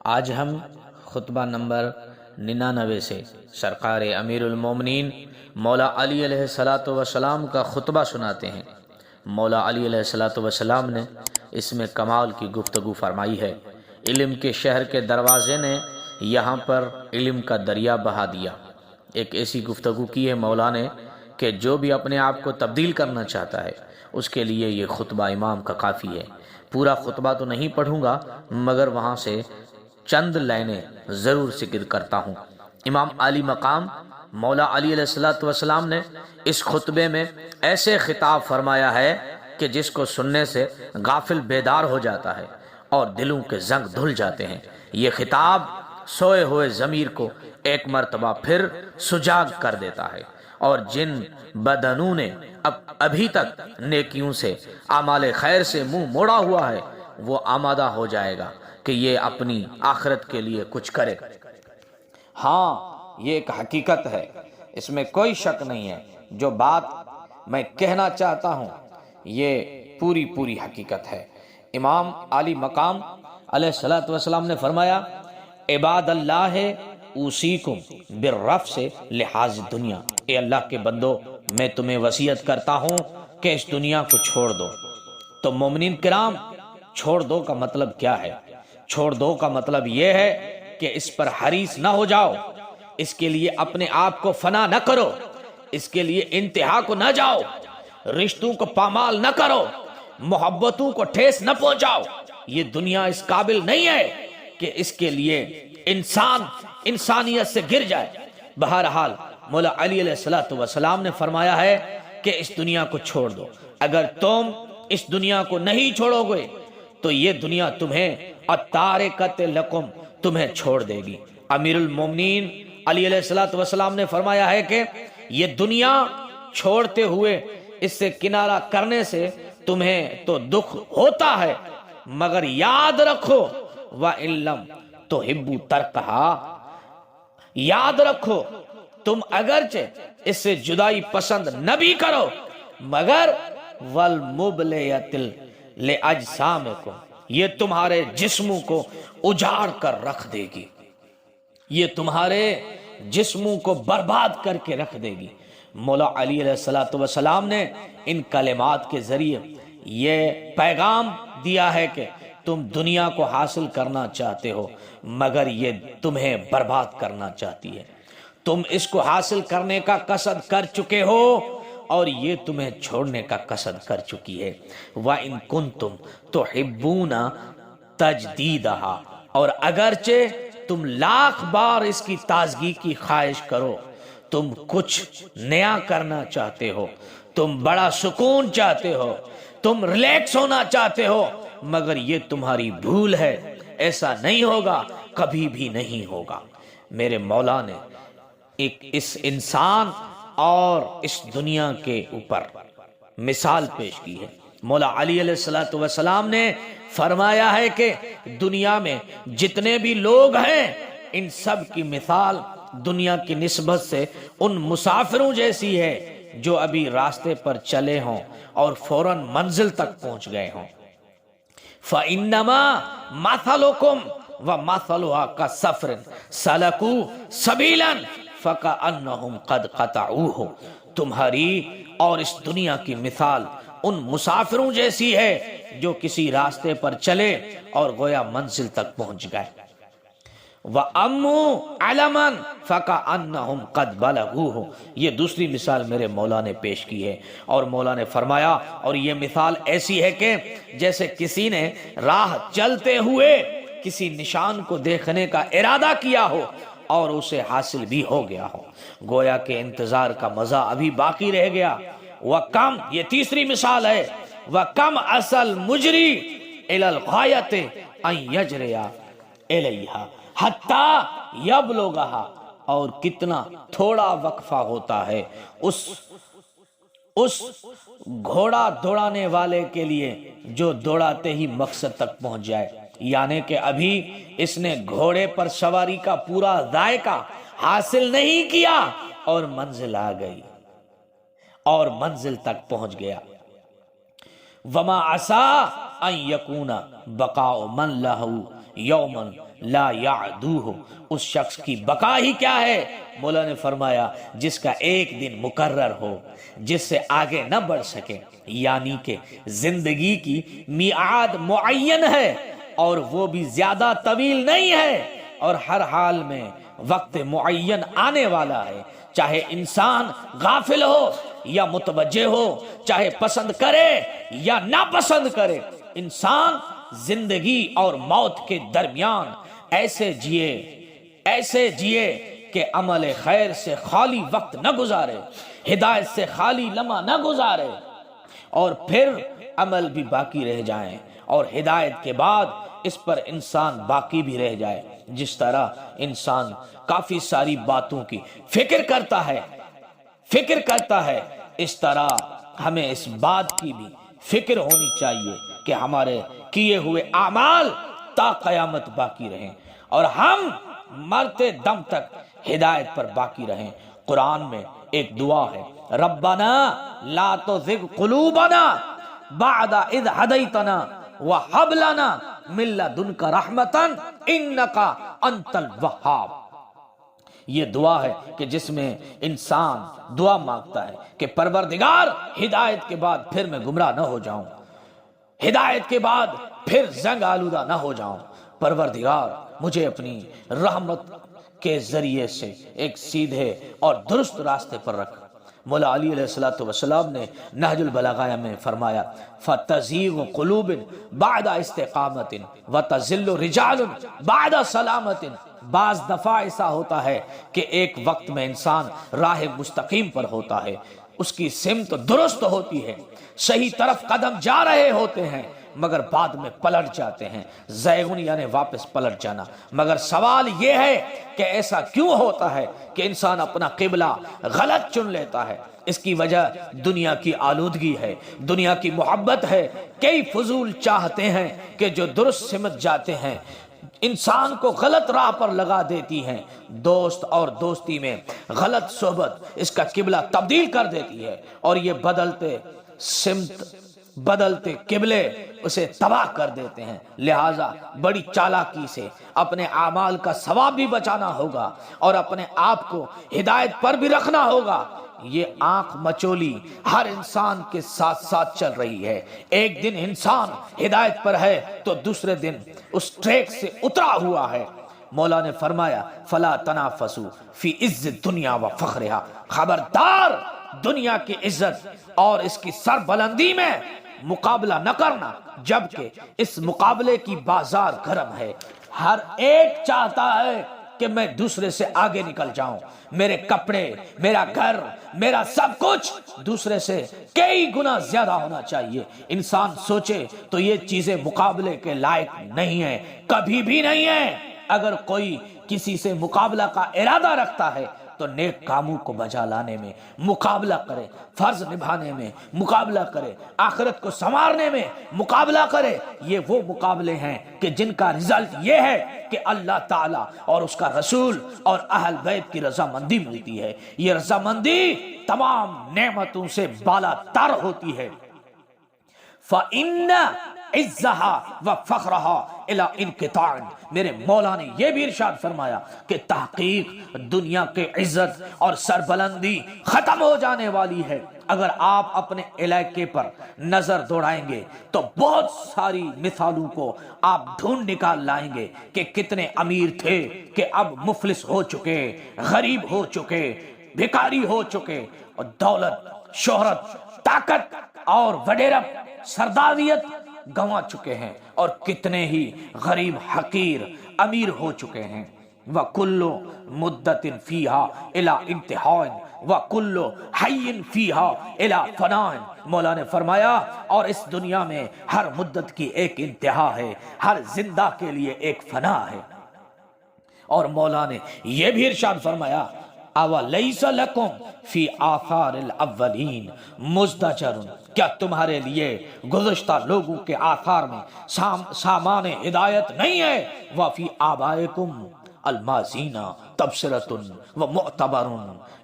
آج ہم خطبہ نمبر 99 سے سرکار امیر المومنین مولا علی علیہ الصلوۃ والسلام کا خطبہ سناتے ہیں۔ مولا علی علیہ الصلوۃ والسلام نے اس میں کمال کی گفتگو فرمائی ہے۔ علم کے شہر کے دروازے نے یہاں پر علم کا دریا بہا دیا۔ ایک ایسی گفتگو کی ہے مولا نے کہ جو بھی اپنے آپ کو تبدیل کرنا چاہتا ہے اس کے لیے یہ خطبہ امام کا کافی ہے۔ پورا خطبہ تو نہیں پڑھوں گا مگر وہاں سے چند لائنیں ضرور ذکر کرتا ہوں۔ امام علی مقام مولا علی علیہ الصلوۃ والسلام نے اس خطبے میں ایسے خطاب فرمایا ہے کہ جس کو سننے سے غافل بیدار ہو جاتا ہے اور دلوں کے زنگ دھل جاتے ہیں۔ یہ خطاب سوئے ہوئے ضمیر کو ایک مرتبہ پھر سجاگ کر دیتا ہے، اور جن بدنوں نے ابھی تک نیکیوں سے اعمال خیر سے منہ موڑا ہوا ہے وہ آمادہ ہو جائے گا کہ یہ اپنی آخرت کے لیے کچھ کرے۔ ہاں، یہ ایک حقیقت ہے، اس میں کوئی شک نہیں ہے۔ جو بات میں کہنا چاہتا ہوں یہ پوری حقیقت ہے۔ امام علی مقام علیہ الصلوۃ والسلام نے فرمایا، عباد اللہ اوصیکم بالرفع سے لحاظ دنیا، اے اللہ کے بندو میں تمہیں وصیت کرتا ہوں کہ اس دنیا کو چھوڑ دو۔ تو مومنین کرام، چھوڑ دو کا مطلب کیا ہے؟ چھوڑ دو کا مطلب یہ ہے کہ اس پر حریص نہ ہو جاؤ، اس کے لیے اپنے آپ کو فنا نہ کرو، اس کے لیے انتہا کو نہ جاؤ، رشتوں کو پامال نہ کرو، محبتوں کو ٹھیس نہ پہنچاؤ۔ یہ دنیا اس قابل نہیں ہے کہ اس کے لیے انسان انسانیت سے گر جائے۔ بہرحال مولا علی علیہ الصلوۃ والسلام نے فرمایا ہے کہ اس دنیا کو چھوڑ دو۔ اگر تم اس دنیا کو نہیں چھوڑو گے تو یہ دنیا تمہیں التارکۃ لکم تمہیں چھوڑ دے گی۔ امیر المومنین علی علیہ الصلوۃ والسلام نے فرمایا ہے کہ یہ دنیا چھوڑتے ہوئے اس سے کنارہ کرنے سے تمہیں تو دکھ ہوتا ہے، مگر یاد رکھو وَإِن لَّمْ تُحِبُّوا تَرْكَهَا، یاد رکھو تم اگرچہ اس سے جدائی پسند نہ بھی کرو مگر وَالْمُبْلِيَةِ لِأَجْسَامِكُمْ، یہ تمہارے جسموں کو اجاڑ کر رکھ دے گی، یہ تمہارے جسموں کو برباد کر کے رکھ دے گی۔ مولا علی علیہ الصلوۃ والسلام نے ان کلمات کے ذریعے یہ پیغام دیا ہے کہ تم دنیا کو حاصل کرنا چاہتے ہو مگر یہ تمہیں برباد کرنا چاہتی ہے۔ تم اس کو حاصل کرنے کا قصد کر چکے ہو اور یہ تمہیں چھوڑنے کا قصد کر چکی ہے۔ وَإِن كُنتُمْ تُحِبُّونَ تَجْدِيدَهَا، اور اگرچہ تم لاکھ بار اس کی تازگی کی خواہش کرو، تم کچھ نیا کرنا چاہتے ہو، تم بڑا سکون چاہتے ہو، تم ریلیکس ہونا چاہتے ہو، مگر یہ تمہاری بھول ہے، ایسا نہیں ہوگا، کبھی بھی نہیں ہوگا۔ میرے مولا نے اس انسان اور اس دنیا کے اوپر مثال پیش کی ہے۔ مولا علی علیہ الصلوۃ والسلام نے فرمایا ہے کہ دنیا میں جتنے بھی لوگ ہیں ان سب کی مثال دنیا کی نسبت سے ان مسافروں جیسی ہے جو ابھی راستے پر چلے ہوں اور فوراً منزل تک پہنچ گئے ہوں۔ فَإِنَّمَا مَثَلُكُمْ وَمَثَلُهَا كَسَفْرٍ سَلَكُوا سَبِيلًا فَكَأَنَّهُمْ قَدْ قَطَعُوهُ، تمہاری اور اس دنیا کی مثال ان مسافروں جیسی ہے جو کسی راستے پر چلے اور گویا منزل تک پہنچ گئے۔ وَأَمُّوا عَلَمًا فَكَأَنَّهُمْ قَدْ بَلَغُوهُ، یہ دوسری مثال میرے مولا نے پیش کی ہے، اور مولا نے فرمایا اور یہ مثال ایسی ہے کہ جیسے کسی نے راہ چلتے ہوئے کسی نشان کو دیکھنے کا ارادہ کیا ہو اور اسے حاصل بھی ہو گیا ہو، گویا کہ انتظار کا مزہ ابھی باقی رہ گیا۔ وَكَمْ، یہ تیسری مثال ہے، وَكَمْ أَصَلْ مُجْرِي إِلَى الْغَایَةِ أَنْ يَجْرِيَ إِلَيْهَا حَتَّى يَبْلُغَهَا، اور کتنا تھوڑا وقفہ ہوتا ہے اس گھوڑا دوڑانے والے کے لیے جو دوڑاتے ہی مقصد تک پہنچ جائے، یعنی کہ ابھی اس نے گھوڑے پر سواری کا پورا ذائقہ حاصل نہیں کیا اور منزل آ گئی اور منزل تک پہنچ گیا۔ وما عسى ان يكون بقاء من له يوما لا یعدوہ، اس شخص کی بقا ہی کیا ہے؟ مولا نے فرمایا جس کا ایک دن مقرر ہو، جس سے آگے نہ بڑھ سکے، یعنی کہ زندگی کی میعاد معین ہے اور وہ بھی زیادہ طویل نہیں ہے، اور ہر حال میں وقت معین آنے والا ہے، چاہے انسان غافل ہو یا متوجہ ہو، چاہے پسند کرے یا ناپسند کرے، انسان زندگی اور موت کے درمیان ایسے جیے کہ عمل خیر سے خالی وقت نہ گزارے، ہدایت سے خالی لمحہ نہ گزارے، اور پھر عمل بھی باقی رہ جائیں، اور ہدایت کے بعد اس پر انسان باقی بھی رہ جائے۔ جس طرح انسان کافی ساری باتوں کی فکر کرتا ہے، اس طرح ہمیں اس بات کی بھی فکر ہونی چاہیے کہ ہمارے کیے ہوئے اعمال تا قیامت باقی رہیں، اور ہم مرتے دم تک ہدایت پر باقی رہیں۔ قرآن میں ایک دعا ہے، ربنا لا تزغ قلوبنا بعد اذ ہدیتنا وہب لنا من لدنک رحمتا انک انت الوہاب۔ یہ دعا ہے کہ جس میں انسان دعا مانگتا ہے کہ پروردگار ہدایت کے بعد پھر میں گمراہ نہ ہو جاؤں، ہدایت کے بعد پھر زنگ آلودہ نہ ہو جاؤں، پروردگار مجھے اپنی رحمت کے ذریعے سے ایک سیدھے اور درست راستے پر رکھ۔ مولا علی علیہ السلام نے نہج البلاغہ میں فرمایا فَتَزِيغُ قُلُوبٍ بَعْدَ اسْتِقَامَةٍ وَتَزِلُّ رِجَالٌ بَعْدَ سَلَامَةٍ۔ بعض دفعہ ایسا ہوتا ہے کہ ایک وقت میں انسان راہ مستقیم پر ہوتا ہے، اس کی سمت درست ہوتی ہے، صحیح طرف قدم جا رہے ہوتے ہیں، مگر بعد میں پلٹ جاتے ہیں، زیغن یعنی واپس پلٹ جانا۔ مگر سوال یہ ہے کہ ایسا کیوں ہوتا ہے کہ انسان اپنا قبلہ غلط چن لیتا ہے؟ اس کی وجہ دنیا کی آلودگی ہے، دنیا کی محبت ہے۔ کئی فضول چاہتے ہیں کہ جو درست سمت جاتے ہیں انسان کو غلط راہ پر لگا دیتی ہیں، دوست اور دوستی میں غلط صحبت اس کا قبلہ تبدیل کر دیتی ہے، اور یہ بدلتے سمت بدلتے قبلے اسے تباہ کر دیتے ہیں۔ لہٰذا بڑی چالاکی سے اپنے اعمال کا ثواب بھی بچانا ہوگا اور اپنے آپ کو ہدایت پر بھی رکھنا ہوگا۔ یہ آنکھ مچولی ہر انسان کے ساتھ ساتھ چل رہی ہے۔ ایک دن انسان ہدایت پر ہے تو دوسرے دن اس ٹریک سے اترا ہوا ہے۔ مولا نے فرمایا فلا تنافسوا فی عز الدنیا و فخرها، خبردار دنیا کی عزت اور اس کی سربلندی میں مقابلہ نہ کرنا، جبکہ اس مقابلے کی بازار گرم ہے۔ ہر ایک چاہتا ہے کہ میں دوسرے سے آگے نکل جاؤں، میرے کپڑے، میرا گھر، میرا سب کچھ دوسرے سے کئی گنا زیادہ ہونا چاہیے۔ انسان سوچے تو یہ چیزیں مقابلے کے لائق نہیں ہیں، کبھی بھی نہیں ہیں۔ اگر کوئی کسی سے مقابلہ کا ارادہ رکھتا ہے تو نیک کاموں کو بجا لانے میں مقابلہ کرے، فرض نبھانے میں مقابلہ کرے، آخرت کو سنوارنے میں مقابلہ کرے۔ یہ وہ مقابلے ہیں کہ جن کا رزلٹ یہ ہے کہ اللہ تعالیٰ اور اس کا رسول اور اہل بیت کی رضامندی ملتی ہے۔ یہ رضامندی تمام نعمتوں سے بالا تر ہوتی ہے۔ فَإِنَّ عِزَّهَا وَفَخْرَهَا إِلَىٰ انْقِطَاعٍ۔ میرے مولا نے یہ بھی ارشاد فرمایا کہ تحقیق دنیا کے عزت اور سربلندی ختم ہو جانے والی ہے۔ اگر آپ اپنے علاقے پر نظر دوڑائیں گے تو بہت ساری مثالوں کو آپ ڈھونڈ نکال لائیں گے کہ کتنے امیر تھے کہ اب مفلس ہو چکے، غریب ہو چکے، بھکاری ہو چکے، اور دولت، شہرت، طاقت اور وڈیرہ سرداریت گنوا چکے ہیں، اور کتنے ہی غریب حقیر امیر ہو چکے ہیں۔ وَكُلُّ مُدَّةٍ فِيهَا إِلَىٰ انتہاءٍ وَكُلُّ حَيٍّ فِيهَا إِلَىٰ فَنَاءٍ۔ مولا نے فرمایا اور اس دنیا میں ہر مدت کی ایک انتہا ہے، ہر زندہ کے لیے ایک فنا ہے۔ اور مولا نے یہ بھی ارشاد فرمایا أَوَلَيْسَ لَكُمْ فِي آثَارِ الْأَوَّلِينَ مُزْدَجَرٌ۔ کیا تمہارے لیے گزشتہ لوگوں کے آثار میں سامان ہدایت نہیں ہے؟ وَفِي آبائکم، المازین تبصرۃ و معتبر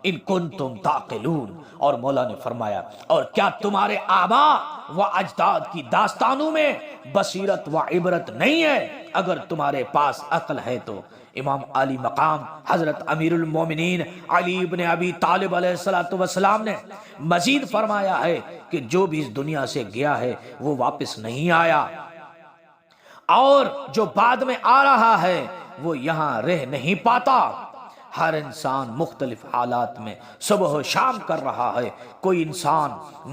ان کنتم تعقلون۔ اور مولا نے فرمایا اور کیا تمہارے آباء و اجداد کی داستانوں میں بصیرت و عبرت نہیں ہے اگر تمہارے پاس عقل ہے تو۔ امام علی مقام حضرت امیر المومنین علی ابن ابی طالب علیہ السلام نے مزید فرمایا ہے کہ جو بھی اس دنیا سے گیا ہے وہ واپس نہیں آیا، اور جو بعد میں آ رہا ہے وہ یہاں رہ نہیں پاتا۔ ہر انسان مختلف حالات میں صبح و شام کر رہا ہے۔ کوئی انسان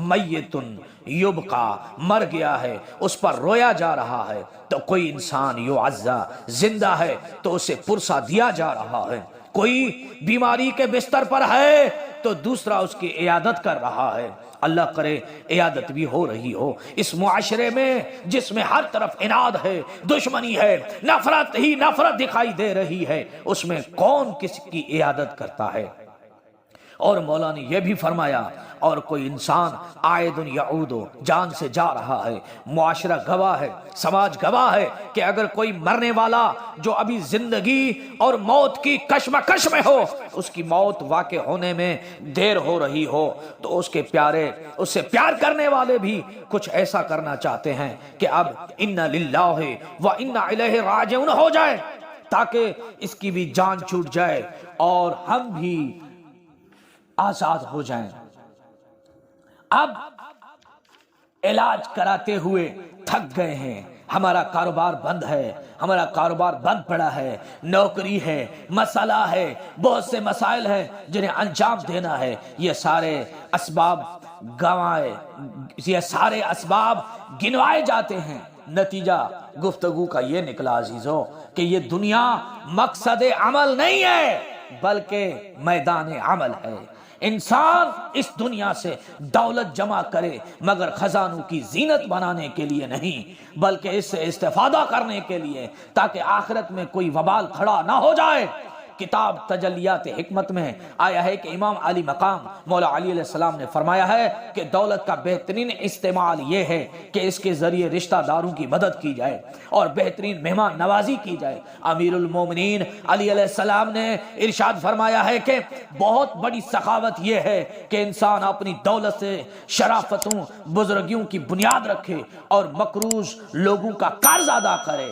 میتن یبقا مر گیا ہے، اس پر رویا جا رہا ہے، تو کوئی انسان یعزا زندہ ہے تو اسے پرسا دیا جا رہا ہے۔ کوئی بیماری کے بستر پر ہے تو دوسرا اس کی عیادت کر رہا ہے۔ اللہ کرے عیادت بھی ہو رہی ہو۔ اس معاشرے میں جس میں ہر طرف عناد ہے، دشمنی ہے، نفرت ہی نفرت دکھائی دے رہی ہے، اس میں کون کس کی عیادت کرتا ہے؟ اور مولا نے یہ بھی فرمایا اور کوئی انسان عائد یعود جان سے جا رہا ہے، معاشرہ گواہ ہے، سماج گواہ ہے کہ اگر کوئی مرنے والا جو ابھی زندگی اور موت کی کشمکش میں ہو، اس کی موت واقع ہونے میں دیر ہو رہی ہو، تو اس کے پیارے، اس سے پیار کرنے والے بھی کچھ ایسا کرنا چاہتے ہیں کہ اب انا للہ و انا الیہ راجعون ہو جائے، تاکہ اس کی بھی جان چھوٹ جائے اور ہم بھی آزاد ہو جائیں۔ اب علاج کراتے ہوئے تھک گئے ہیں، ہمارا کاروبار بند ہے، ہمارا کاروبار بند پڑا ہے، نوکری ہے، مسئلہ ہے، بہت سے مسائل ہیں جنہیں انجام دینا ہے، یہ سارے اسباب گنوائے جاتے ہیں۔ نتیجہ گفتگو کا یہ نکلا عزیزوں کہ یہ دنیا مقصد عمل نہیں ہے بلکہ میدان عمل ہے۔ انسان اس دنیا سے دولت جمع کرے مگر خزانوں کی زینت بنانے کے لیے نہیں، بلکہ اس سے استفادہ کرنے کے لیے، تاکہ آخرت میں کوئی وبال کھڑا نہ ہو جائے۔ کتاب تجلیات حکمت میں آیا ہے کہ امام علی مقام مولا علی علیہ السلام نے فرمایا ہے کہ دولت کا بہترین استعمال یہ ہے کہ اس کے ذریعے رشتہ داروں کی مدد کی جائے اور بہترین مہمان نوازی کی جائے۔ امیر المومنین علی علیہ السلام نے ارشاد فرمایا ہے کہ بہت بڑی سخاوت یہ ہے کہ انسان اپنی دولت سے شرافتوں، بزرگیوں کی بنیاد رکھے اور مقروض لوگوں کا قرض ادا کرے۔